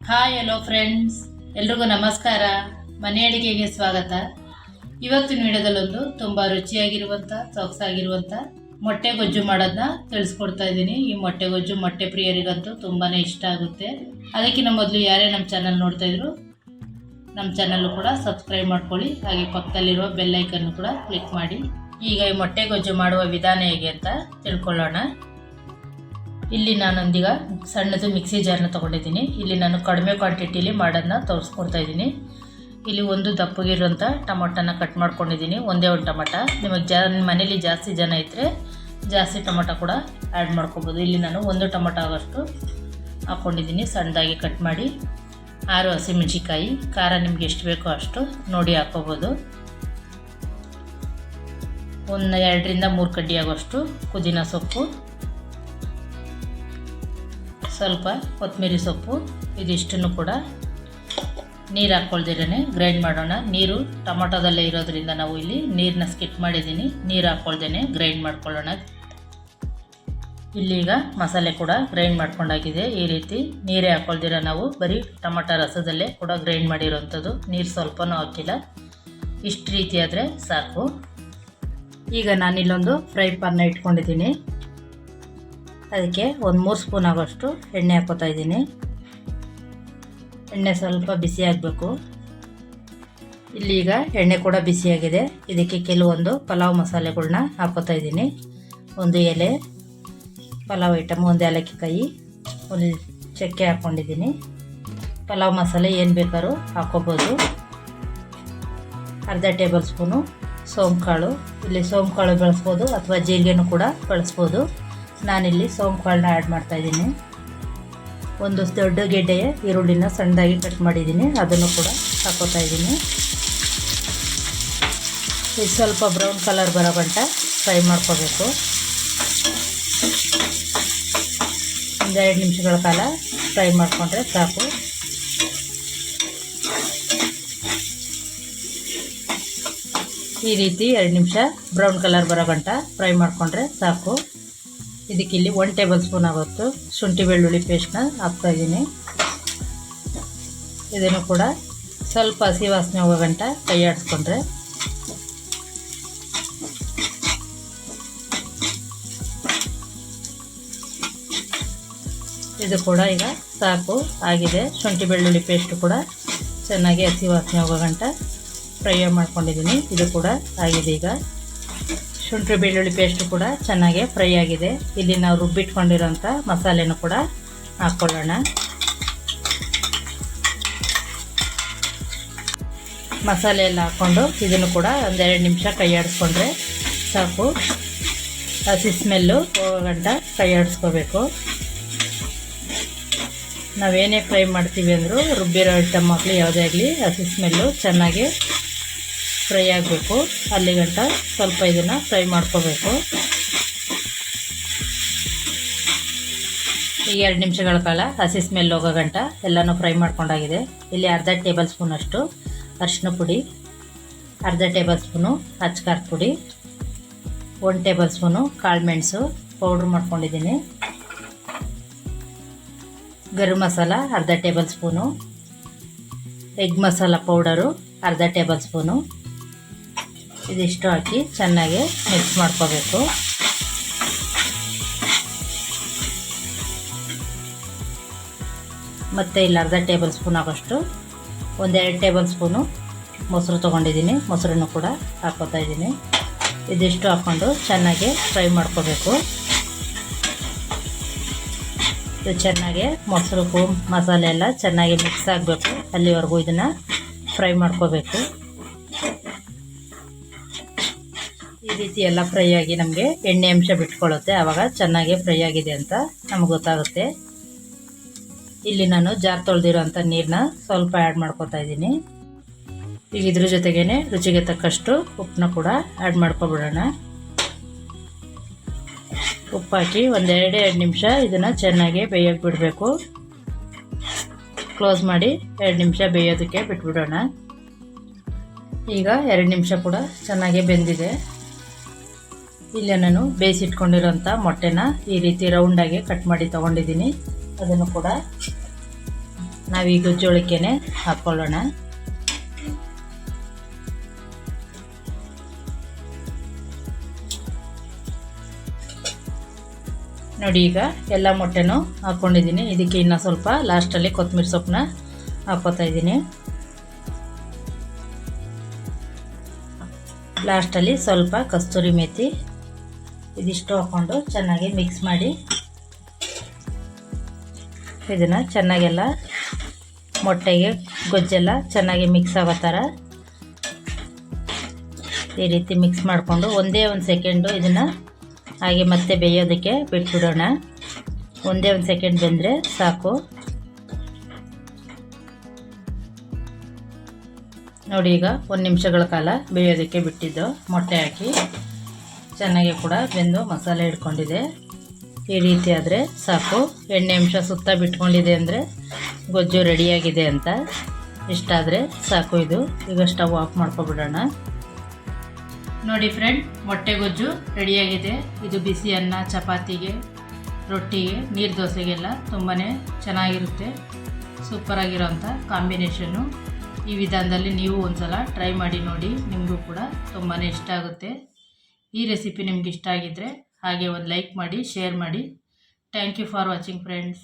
Hi hello friends, ಎಲ್ರಿಗೂ ನಮಸ್ಕಾರ. ಮನೆ ಅಡಿಗೆಗೆ ಸ್ವಾಗತ. ಇವತ್ತಿನ ವಿಡಿಯೋದಲ್ಲೊಂದು ತುಂಬ ರುಚಿಯಾಗಿರುವಂಥ ಸೊಗಸಾಗಿರುವಂಥ ಮೊಟ್ಟೆ ಗೊಜ್ಜು ಮಾಡೋದನ್ನ ತಿಳಿಸ್ಕೊಡ್ತಾ ಇದ್ದೀನಿ. ಈ ಮೊಟ್ಟೆ ಗೊಜ್ಜು ಮೊಟ್ಟೆ ಪ್ರಿಯರಿಗಂತೂ ತುಂಬಾ ಇಷ್ಟ ಆಗುತ್ತೆ. ಅದಕ್ಕಿಂತ ಮೊದಲು ಯಾರೇ ನಮ್ಮ ಚಾನಲ್ ನೋಡ್ತಾ ಇದ್ರು ನಮ್ಮ ಚಾನಲ್ಲು ಕೂಡ ಸಬ್ಸ್ಕ್ರೈಬ್ ಮಾಡ್ಕೊಳ್ಳಿ. ಹಾಗೆ ಪಕ್ಕದಲ್ಲಿರುವ ಬೆಲ್ ಐಕನ್ನು ಕೂಡ ಕ್ಲಿಕ್ ಮಾಡಿ. ಈಗ ಈ ಮೊಟ್ಟೆ ಗೊಜ್ಜು ಮಾಡುವ ವಿಧಾನ ಹೇಗೆ ಅಂತ ತಿಳ್ಕೊಳ್ಳೋಣ. ಇಲ್ಲಿ ನಾನೊಂದೀಗ ಸಣ್ಣದು ಮಿಕ್ಸಿ ಜಾರ್ನ ತೊಗೊಂಡಿದ್ದೀನಿ. ಇಲ್ಲಿ ನಾನು ಕಡಿಮೆ ಕ್ವಾಂಟಿಟಿಲಿ ಮಾಡೋದನ್ನ ತೋರಿಸ್ಕೊಡ್ತಾ ಇದ್ದೀನಿ. ಇಲ್ಲಿ ಒಂದು ದಪ್ಪಗಿರುವಂಥ ಟೊಮೊಟೊನ ಕಟ್ ಮಾಡ್ಕೊಂಡಿದ್ದೀನಿ, ಒಂದೇ ಒಂದು ಟೊಮೊಟ. ನಿಮಗೆ ಮನೇಲಿ ಜಾಸ್ತಿ ಜನ ಇದ್ದರೆ ಜಾಸ್ತಿ ಟೊಮೊಟೊ ಕೂಡ ಆ್ಯಡ್ ಮಾಡ್ಕೊಬೋದು. ಇಲ್ಲಿ ನಾನು ಒಂದು ಟೊಮೊಟೊ ಆಗೋಷ್ಟು ಹಾಕ್ಕೊಂಡಿದ್ದೀನಿ, ಸಣ್ಣದಾಗಿ ಕಟ್ ಮಾಡಿ. 6 ಹಸಿಮೆಣಸಿಕಾಯಿ, ಖಾರ ನಿಮ್ಗೆ ಎಷ್ಟು ಬೇಕೋ ಅಷ್ಟು ನೋಡಿ ಹಾಕ್ಕೋಬೋದು. ಒಂದು 2 ರಿಂದ 3 ಕಡ್ಡಿ ಆಗೋಷ್ಟು ಪುದೀನ ಸೊಪ್ಪು, ಸ್ವಲ್ಪ ಕೊತ್ತಂಬರಿ ಸೊಪ್ಪು. ಇದಿಷ್ಟನ್ನು ಕೂಡ ನೀರು ಹಾಕ್ಕೊಳ್ದಿರೇ ಗ್ರೈಂಡ್ ಮಾಡೋಣ. ನೀರು ಟೊಮೊಟೊದಲ್ಲೇ ಇರೋದ್ರಿಂದ ನಾವು ಇಲ್ಲಿ ನೀರನ್ನ ಸ್ಕಿಪ್ ಮಾಡಿದ್ದೀನಿ. ನೀರು ಹಾಕ್ಕೊಳ್ದೇ ಗ್ರೈಂಡ್ ಮಾಡ್ಕೊಳ್ಳೋಣ. ಇಲ್ಲೀಗ ಮಸಾಲೆ ಕೂಡ ಗ್ರೈಂಡ್ ಮಾಡ್ಕೊಂಡಾಗಿದೆ. ಈ ರೀತಿ ನೀರೇ ಹಾಕ್ಕೊಳ್ದಿರ ನಾವು ಬರೀ ಟೊಮೊಟೊ ರಸದಲ್ಲೇ ಕೂಡ ಗ್ರೈಂಡ್ ಮಾಡಿರೋವಂಥದ್ದು, ನೀರು ಸ್ವಲ್ಪನೂ ಹಾಕಿಲ್ಲ. ಇಷ್ಟು ರೀತಿ ಆದರೆ ಸಾಕು. ಈಗ ನಾನಿಲ್ಲೊಂದು ಫ್ರೈ ಪ್ಯಾನ್ನ ಇಟ್ಕೊಂಡಿದ್ದೀನಿ. ಅದಕ್ಕೆ ಒಂದು 3 ಸ್ಪೂನ್ ಆಗೋಷ್ಟು ಎಣ್ಣೆ ಹಾಕ್ಕೋತಾ ಇದ್ದೀನಿ. ಎಣ್ಣೆ ಸ್ವಲ್ಪ ಬಿಸಿ ಆಗಬೇಕು. ಇಲ್ಲೀಗ ಎಣ್ಣೆ ಕೂಡ ಬಿಸಿಯಾಗಿದೆ. ಇದಕ್ಕೆ ಕೆಲವೊಂದು ಪಲಾವ್ ಮಸಾಲೆಗಳ್ನ ಹಾಕ್ಕೋತಾ ಇದ್ದೀನಿ. ಒಂದು ಎಲೆ ಪಲಾವ್ ಐಟಮ್, ಒಂದು ಏಲಕ್ಕಿ ಕಾಯಿ, ಒಂದು ಚಕ್ಕೆ ಹಾಕ್ಕೊಂಡಿದ್ದೀನಿ. ಪಲಾವ್ ಮಸಾಲೆ ಏನು ಬೇಕಾದ್ರೂ ಹಾಕ್ಕೋಬೋದು. ಅರ್ಧ ಟೇಬಲ್ ಸ್ಪೂನು ಸೋಂಪುಕಾಳು. ಇಲ್ಲಿ ಸೋಂಪುಕಾಳು ಬಳಸ್ಬೋದು ಅಥವಾ ಜೀರಿಗೆನೂ ಕೂಡ ಬಳಸ್ಬೋದು. ನಾನಿಲ್ಲಿ ಸೋಂಪುಕಾಳನ್ನ ಆ್ಯಡ್ ಮಾಡ್ತಾಯಿದ್ದೀನಿ. ಒಂದು ದೊಡ್ಡ ಗೆಡ್ಡೆಯ ಈರುಳ್ಳಿನ ಸಣ್ಣದಾಗಿ ಕಟ್ ಮಾಡಿದ್ದೀನಿ, ಅದನ್ನು ಕೂಡ ಹಾಕೋತಾ ಇದ್ದೀನಿ. ಇದು ಸ್ವಲ್ಪ ಬ್ರೌನ್ ಕಲರ್ ಬರೋ ಗಂಟ ಫ್ರೈ ಮಾಡ್ಕೋಬೇಕು. ಒಂದು 2 ನಿಮಿಷಗಳ ಕಾಲ ಫ್ರೈ ಮಾಡಿಕೊಂಡ್ರೆ ಸಾಕು. ಈ ರೀತಿ 2 ನಿಮಿಷ ಬ್ರೌನ್ ಕಲರ್ ಬರೋ ಗಂಟ ಫ್ರೈ ಮಾಡಿಕೊಂಡ್ರೆ ಸಾಕು. ಇದಕ್ಕಿಲ್ಲಿ 1 ಟೇಬಲ್ ಸ್ಪೂನ್ ಆಗೋಷ್ಟು ಶುಂಠಿ ಬೆಳ್ಳುಳ್ಳಿ ಪೇಸ್ಟ್ನ ಹಾಕ್ತಾಯಿದ್ದೀನಿ. ಇದನ್ನು ಕೂಡ ಸ್ವಲ್ಪ ಹಸಿ ವಾಸನೆ ಹೋಗೋ ಗಂಟ ಕೈ ಆಡಿಸ್ಕೊಂಡ್ರೆ ಇದು ಕೂಡ ಈಗ ಸಾಕು ಆಗಿದೆ. ಶುಂಠಿ ಬೆಳ್ಳುಳ್ಳಿ ಪೇಸ್ಟ್ ಕೂಡ ಚೆನ್ನಾಗಿ ಹಸಿ ವಾಸನೆ ಹೋಗೋ ಗಂಟ ಫ್ರೈ ಮಾಡ್ಕೊಂಡಿದ್ದೀನಿ. ಇದು ಕೂಡ ಆಗಿದೆ. ಈಗ ಶುಂಠಿ ಬೆಳ್ಳುಳ್ಳಿ ಪೇಸ್ಟು ಕೂಡ ಚೆನ್ನಾಗಿ ಫ್ರೈ ಆಗಿದೆ. ಇಲ್ಲಿ ನಾವು ರುಬ್ಬಿಟ್ಕೊಂಡಿರೋಂಥ ಮಸಾಲೆನೂ ಕೂಡ ಹಾಕ್ಕೊಳ್ಳೋಣ. ಮಸಾಲೆ ಎಲ್ಲ ಹಾಕ್ಕೊಂಡು ಇದನ್ನು ಕೂಡ ಒಂದು 2 ನಿಮಿಷ ಕೈ ಆಡಿಸ್ಕೊಂಡ್ರೆ ಸಾಕು. ಹಸಿ ಸ್ಮೆಲ್ಲು ಹೋಗೋ ಗಂಟ ಕೈ ಆಡಿಸ್ಕೋಬೇಕು. ನಾವೇನೇ ಫ್ರೈ ಮಾಡ್ತೀವಿ ಅಂದರೂ ರುಬ್ಬಿರೋ ಐಟಮ್ ಆಗಲಿ ಯಾವುದೇ ಆಗಲಿ ಹಸಿ ಸ್ಮೆಲ್ಲು ಚೆನ್ನಾಗಿ ಫ್ರೈ ಆಗಬೇಕು. ಅಲ್ಲಿ ಗಂಟ ಸ್ವಲ್ಪ ಇದನ್ನು ಫ್ರೈ ಮಾಡ್ಕೋಬೇಕು. ಈಗ 2 ನಿಮಿಷಗಳ ಕಾಲ ಹಸಿ ಸ್ಮೆಲ್ ಹೋಗೋ ಗಂಟ ಎಲ್ಲನೂ ಫ್ರೈ ಮಾಡ್ಕೊಂಡಾಗಿದೆ. ಇಲ್ಲಿ ಅರ್ಧ ಟೇಬಲ್ ಸ್ಪೂನಷ್ಟು ಅರಿಶಿನ ಪುಡಿ, ಅರ್ಧ ಟೇಬಲ್ ಸ್ಪೂನು ಅಚ್ಕಾರದ ಪುಡಿ, 1 ಟೇಬಲ್ ಸ್ಪೂನು ಕಾಳು ಮೆಣಸು ಪೌಡ್ರ್ ಮಾಡ್ಕೊಂಡಿದ್ದೀನಿ. ಗರಂ ಮಸಾಲ ಅರ್ಧ table spoon, egg masala powder ಅರ್ಧ ಟೇಬಲ್ ಸ್ಪೂನು. ಇದಿಷ್ಟು ಹಾಕಿ ಚೆನ್ನಾಗಿ ಮಿಕ್ಸ್ ಮಾಡ್ಕೋಬೇಕು. ಮತ್ತು ಇಲ್ಲಿ ಅರ್ಧ ಟೇಬಲ್ ಸ್ಪೂನ್ ಆಗೋಷ್ಟು 1-2 ಟೇಬಲ್ ಸ್ಪೂನು ಮೊಸರು ತೊಗೊಂಡಿದ್ದೀನಿ. ಮೊಸರನ್ನು ಕೂಡ ಹಾಕ್ಕೋತಾ ಇದ್ದೀನಿ. ಇದಿಷ್ಟು ಹಾಕ್ಕೊಂಡು ಚೆನ್ನಾಗಿ ಫ್ರೈ ಮಾಡ್ಕೋಬೇಕು. ಇದು ಚೆನ್ನಾಗಿ ಮೊಸರು ಮಸಾಲೆ ಎಲ್ಲ ಚೆನ್ನಾಗಿ ಮಿಕ್ಸ್ ಆಗಬೇಕು. ಅಲ್ಲಿವರೆಗೂ ಇದನ್ನು ಫ್ರೈ ಮಾಡ್ಕೋಬೇಕು. ಈ ರೀತಿ ಎಲ್ಲ ಫ್ರೈ ಆಗಿ ನಮಗೆ ಎಣ್ಣೆ ಅಂಶ ಬಿಟ್ಕೊಳ್ಳುತ್ತೆ. ಆವಾಗ ಚೆನ್ನಾಗಿ ಫ್ರೈ ಆಗಿದೆ ಅಂತ ನಮ್ಗೆ ಗೊತ್ತಾಗುತ್ತೆ. ಇಲ್ಲಿ ನಾನು ಜಾರ್ ತೊಳೆದಿರೋಂಥ ನೀರನ್ನ ಸ್ವಲ್ಪ ಆ್ಯಡ್ ಮಾಡ್ಕೊತಾ ಇದ್ದೀನಿ. ಈಗ ಇದ್ರ ಜೊತೆಗೇ ರುಚಿಗೆ ತಕ್ಕಷ್ಟು ಉಪ್ಪನ್ನ ಕೂಡ ಆ್ಯಡ್ ಮಾಡ್ಕೊಬಿಡೋಣ. ಉಪ್ಪು ಹಾಕಿ 1-2 ನಿಮಿಷ ಇದನ್ನು ಚೆನ್ನಾಗಿ ಬೇಯೋಕ್ಕೆ ಬಿಡಬೇಕು. ಕ್ಲೋಸ್ ಮಾಡಿ 2 ನಿಮಿಷ ಬೇಯೋದಕ್ಕೆ ಬಿಟ್ಬಿಡೋಣ. ಈಗ 2 ನಿಮಿಷ ಕೂಡ ಚೆನ್ನಾಗಿ ಬೆಂದಿದೆ. ಇಲ್ಲಿ ನಾನು ಬೇಯಿಸಿಟ್ಕೊಂಡಿರೋಂಥ ಮೊಟ್ಟೆನ ಈ ರೀತಿ ರೌಂಡಾಗಿ ಕಟ್ ಮಾಡಿ ತೊಗೊಂಡಿದ್ದೀನಿ. ಅದನ್ನು ಕೂಡ ನಾವು ಈ ಗೊಜ್ಜೊಳಕ್ಕೇನೆ ಹಾಕ್ಕೊಳ್ಳೋಣ. ನೋಡಿ ಈಗ ಎಲ್ಲ ಮೊಟ್ಟೆನೂ ಹಾಕ್ಕೊಂಡಿದ್ದೀನಿ. ಇದಕ್ಕೆ ಇನ್ನೂ ಸ್ವಲ್ಪ ಲಾಸ್ಟಲ್ಲಿ ಕೊತ್ತಂಬರಿ ಸೊಪ್ಪನ್ನ ಹಾಕ್ಕೋತಾ ಇದ್ದೀನಿ. ಲಾಸ್ಟಲ್ಲಿ ಸ್ವಲ್ಪ ಕಸ್ತೂರಿ ಮೇಥಿ ಇದಿಷ್ಟು ಹಾಕ್ಕೊಂಡು ಚೆನ್ನಾಗಿ ಮಿಕ್ಸ್ ಮಾಡಿ ಇದನ್ನು ಚೆನ್ನಾಗೆಲ್ಲ ಮೊಟ್ಟೆಗೆ ಗೊಜ್ಜೆಲ್ಲ ಚೆನ್ನಾಗಿ ಮಿಕ್ಸ್ ಆಗೋ ಥರ ಈ ರೀತಿ ಮಿಕ್ಸ್ ಮಾಡಿಕೊಂಡು ಒಂದೇ ಒಂದು ಸೆಕೆಂಡು ಇದನ್ನು ಹಾಗೆ ಮತ್ತೆ ಬೇಯೋದಕ್ಕೆ ಬಿಟ್ಬಿಡೋಣ. ಒಂದೇ ಒಂದು ಸೆಕೆಂಡ್ ಬೆಂದರೆ ಸಾಕು. ನೋಡಿ ಈಗ 1 ನಿಮಿಷಗಳ ಕಾಲ ಬೇಯೋದಕ್ಕೆ ಬಿಟ್ಟಿದ್ದು ಮೊಟ್ಟೆ ಹಾಕಿ ಚೆನ್ನಾಗಿ ಕೂಡ ಬೆಂದು ಮಸಾಲೆ ಹಿಡ್ಕೊಂಡಿದೆ. ಈ ರೀತಿ ಆದರೆ ಸಾಕು. ಎಣ್ಣೆ ಅಂಶ ಸುತ್ತ ಬಿಟ್ಕೊಂಡಿದೆ ಅಂದರೆ ಗೊಜ್ಜು ರೆಡಿಯಾಗಿದೆ ಅಂತ. ಇಷ್ಟಾದರೆ ಸಾಕು. ಇದು ಈಗ ಸ್ಟವ್ ಆಫ್ ಮಾಡ್ಕೊಬಿಡೋಣ. ನೋಡಿ ಫ್ರೆಂಡ್, ಮೊಟ್ಟೆ ಗೊಜ್ಜು ರೆಡಿಯಾಗಿದೆ. ಇದು ಬಿಸಿ ಅನ್ನ, ಚಪಾತಿಗೆ, ರೊಟ್ಟಿಗೆ, ನೀರು ದೋಸೆಗೆಲ್ಲ ತುಂಬಾ ಚೆನ್ನಾಗಿರುತ್ತೆ. ಸೂಪರಾಗಿರೋಂಥ ಕಾಂಬಿನೇಷನ್ನು. ಈ ವಿಧಾನದಲ್ಲಿ ನೀವು ಒಂದ್ಸಲ ಟ್ರೈ ಮಾಡಿ ನೋಡಿ, ನಿಮಗೂ ಕೂಡ ತುಂಬಾ ಇಷ್ಟ ಆಗುತ್ತೆ. ಈ ರೆಸಿಪಿ ನಿಮ್ಗೆ ಇಷ್ಟ ಆಗಿದ್ದರೆ ಹಾಗೆ ಒಂದು ಲೈಕ್ ಮಾಡಿ, ಶೇರ್ ಮಾಡಿ. Thank you for watching friends.